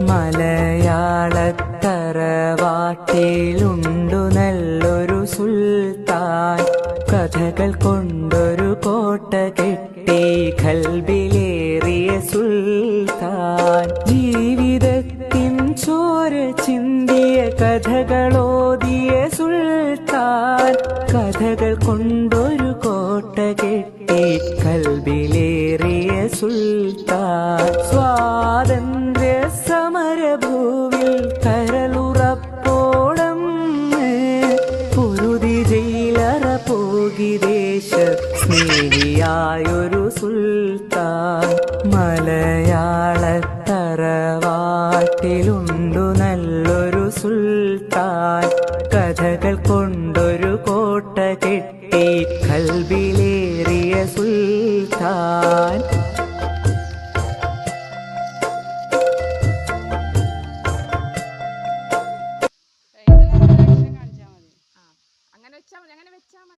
മലയാളത്തറവാട്ടിലുണ്ടു നല്ലൊരു സുൽത്താൻ, കഥകൾ കൊണ്ടൊരു കോട്ട കെട്ടി ഖൽബിലേറിയ സുൽത്താൻ. ജീവിതത്തിൻ ചോര ചിന്തിയ കഥകളോതിയ സുൽത്താൻ, കഥകൾ കൊണ്ടൊരു കോട്ട കെട്ടി ഖൽബിലേറിയ സുൽത്താൻ. സ്വാതന്ത്ര്യ സമരഭൂവിൽ കരളുറപ്പോടം പൊരുതി ജയിലറ പോകി ദേശ സ്നേഹിയായൊരു സുൽത്താൻ. മലയാളത്തറവാട്ടിലുണ്ടു നല്ലൊരു സുൽത്താൻ, കഥകൾ കൊണ്ടൊരു കോട്ട കെട്ടി ഖൽബിലേറിയ സുൽത്താൻ. അങ്ങനെ വെച്ചാൽ മതി.